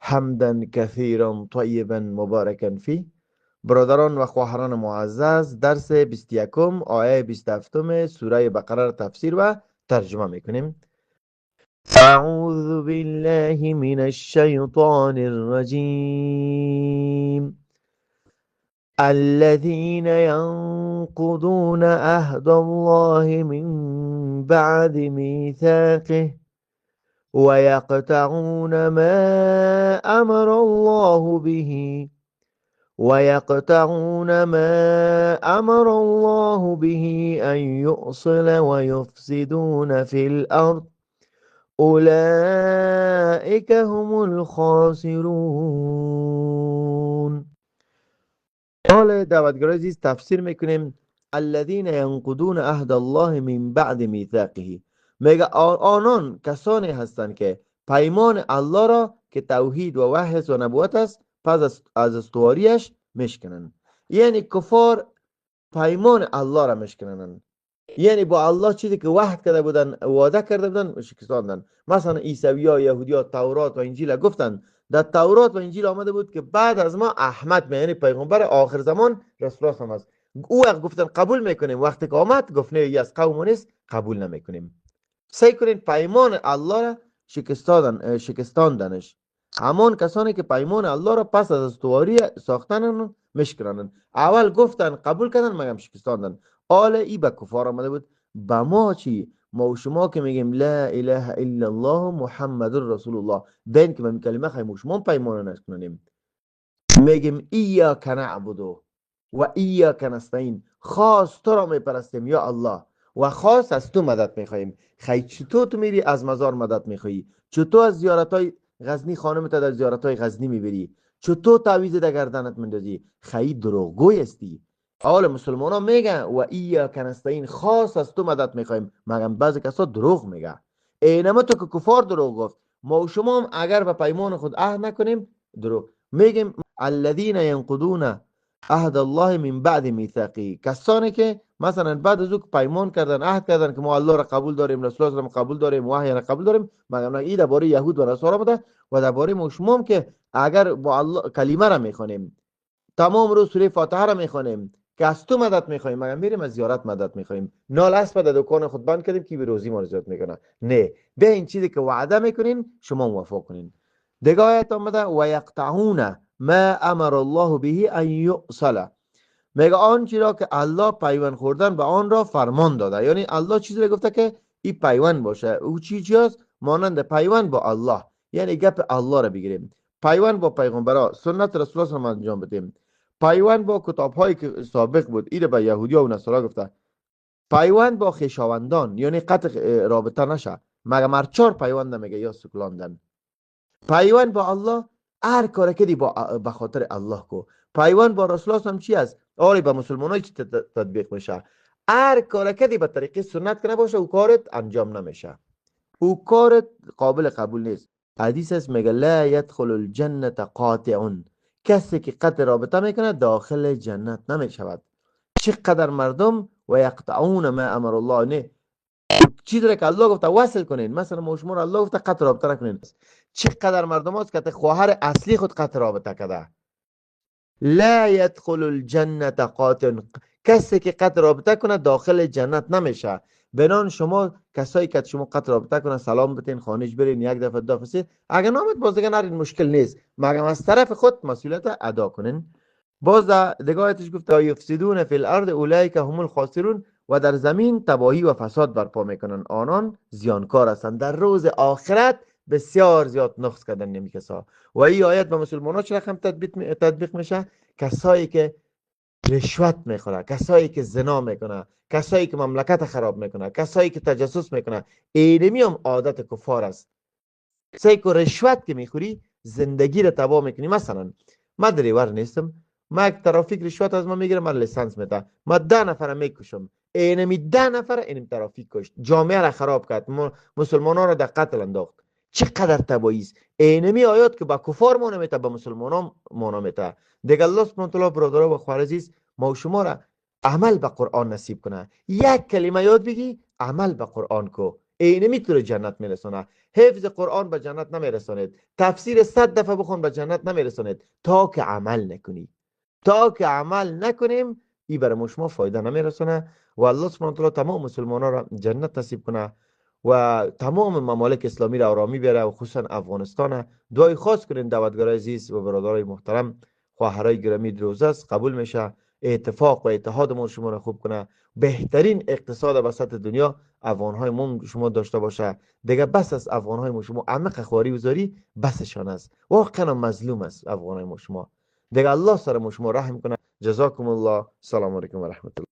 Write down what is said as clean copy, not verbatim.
حمدا كثيرا طيبا مباركا فيه. برادران و خواهران معزز، درس 21 آیه 27 سوره بقره را تفسیر و ترجمه میکنیم. اعوذ بالله من الشیطان الرجیم. الذين ينقضون عهد الله من بعد ميثاقه ويقطعون ما أمر الله به أن يؤصل ويفسدون في الأرض أولئك هم الخاسرون. حال دعوتگرای عزیز تفسیر میکنیم. الذين ينقضون عهد الله من بعد میثاقه، میگه آنان کسانی هستند که پیمان الله را که توحید و وحی و نبوت است پس از استواریش میشکنند. یعنی کفار پیمان الله را میشکنند، یعنی با الله چیزی که وعده کرده بودن وعده کرده بودن شکستاندن. مثلا عیسوی ها، یهودی ها تورات و انجیل گفتن، در تورات و انجیل آمده بود که بعد از ما احمد، یعنی پیغمبر آخر زمان، رسول الله هم است. او وقت گفتن قبول میکنیم، وقتی که آمد گفت نه از قوم نیست، قبول نمیکنیم. سعی کنین پیمان الله را شکستاندنش. همان کسانی که پیمان الله را پس از استواری ساختن مشکنن، اول گفتن قبول کردن مگم شکستاندن. حالا ای به کفار آمده بود. با ما چی؟ ما و شما که میگیم لا اله الا الله محمد رسول الله، بین که من کلمه خیلی شما پیمان نکنیم، میگیم ایاک نعبد و ایاک نستعین، خاص تو را میپرستیم یا الله و خاص از تو مدد میخواییم. خیلی چطور تو میری از مزار مدد میخوایی؟ چطور از زیارت های غزنی خانمت در زیارت های غزنی میبری؟ چطور تعویض در گردنت مندازی؟ خیلی دروغگوی استی. اول مسلمان ها میگن و ایاک نستعین، خاص از تو مدد میخوایم، مگم بعضی کسا دروغ میگه. اینما تو که کفار دروغ گفت، ما و شما هم اگر به پیمان خود عهد نکنیم دروغ میگیم. الذين ينقضون عهد الله من بعد میثاقه، کسانی که مثلا بعد از او پیمان کردن، عهد کردن که ما الله را قبول داریم، رسول الله را قبول داریم، وحی را قبول داریم، مگر این درباره یهود و نصارا بوده و درباره ما شما که اگر با الله کلمه را میخوانیم، تمام روز سوره فاتحه را میخوانیم، که از تو مدد میخوایم، مگر میریم از زیارت مدد میخوایم. نال اسب در دکان خود بند کردیم که به روزی ما زیارت میکنه. نه، به این چیزی که وعده میکنین شما موافق کنین. دیگه آیت آمده و یقطعون ما امر الله به ان یؤصل، میگه آن چیزی را که الله پیوند خوردن به آن را فرمان داده. یعنی الله چیزی را گفته که این پیوند باشه. او چیزی است مانند پیوند با الله، یعنی گپ الله را بگیریم، پیوند با پیغمبرا، سنت رسول الله را انجام بدیم، پیوند با کتاب هایی که سابق بود، این به یهودی و نصارا گفته، پیوند با خویشاوندان، یعنی قطع رابطه نشه، مگه مرچار پیوند نمیگه یا سکلاندن. پیوند با الله، هر کار کردی به خاطر الله کو. پیوند با رسول الله هم چی است؟ آری به مسلمانای چی تطبیق میشه؟ هر کار کردی به طریق سنت که نباشه او کارت انجام نمیشه، او کارت قابل قبول نیست. حدیث است میگه لا يدخل الجنه قاطع، کسی که قطع رابطه میکنه داخل جنت نمیشود. چقدر مردم و یقطعون ما امر الله، نه چیزی که الله گفته وصل کنین. مثلا ما شما الله گفته قطع رابطه نکنین، چقدر مردم هست که خواهر اصلی خود قطع رابطه کرده. لا يدخل الجنه قاطع، کسی که قطع رابطه کنه داخل جنت نمیشه. بنان شما کسایی که شما قطع رابطه کنه سلام بتین، خانش برین، یک دفعه دو دفعه، اگر نامت باز دیگه نرین، مشکل نیست، مگر از طرف خود مسئولیت ادا کنین. باز دیگه آیتش گفته یفسدون فی الارض اولئک هم الخاسرون، و در زمین تباهی و فساد برپا میکنن، آنان زیانکار هستند. در روز آخرت بسیار زیاد نقص کردن نمی کسا. و این آیت به مسلمانان چرا هم تطبیق میشه؟ کسایی که رشوت میخوره، کسایی که زنا میکنه، کسایی که مملکت خراب میکنه، کسایی که تجسس میکنه، اینمی هم عادت کفار است. سعی که رشوت که میخوری زندگی رو تباه میکنی. مثلا من دریور نیستم، ما یک ترافیک رشوت از ما میگیره، من لیسانس میده، ما 10 نفر میکشم، اینمی 10 نفر اینم ترافیک کشت، جامعه را خراب کرد، مسلمانان را در قتل انداخت. چقدر تباهی است. اینمی آیات که با کفار ما نمیته، با مسلمانان ما نمیته. دیگه الله سبحانه و تعالی برادرها و خواهر عزیز ما و شما را عمل به قرآن نصیب کنه. یک کلمه یاد بگی، عمل به قرآن کو. اینه میتونه جنت میرسونه. حفظ قرآن به جنت نمیرسونید، تفسیر 100 دفعه بخون به جنت نمیرسونید تا که عمل نکنی. تا که عمل نکنیم این برای شما فایده نمیرسونه. و الله سبحانه و تعالی تمام مسلمان ها را جنت نصیب کنه و تمام ممالک اسلامی را آرامی بیاره و خصوصا افغانستان. دعای خاص کنین دعوتگرای عزیز و برادرای محترم. خواهرای گرامی روزه است قبول میشه، اتفاق و اتحادمون شما را خوب کنه، بهترین اقتصاد وسط دنیا افغانهای شما داشته باشه. دیگه بس از افغانهای شما عمق خواری وزاری بسشان است، واقعا مظلوم است افغانهای شما. دیگه الله سر شما رحم کنه. جزاکم الله. سلام علیکم و رحمت الله.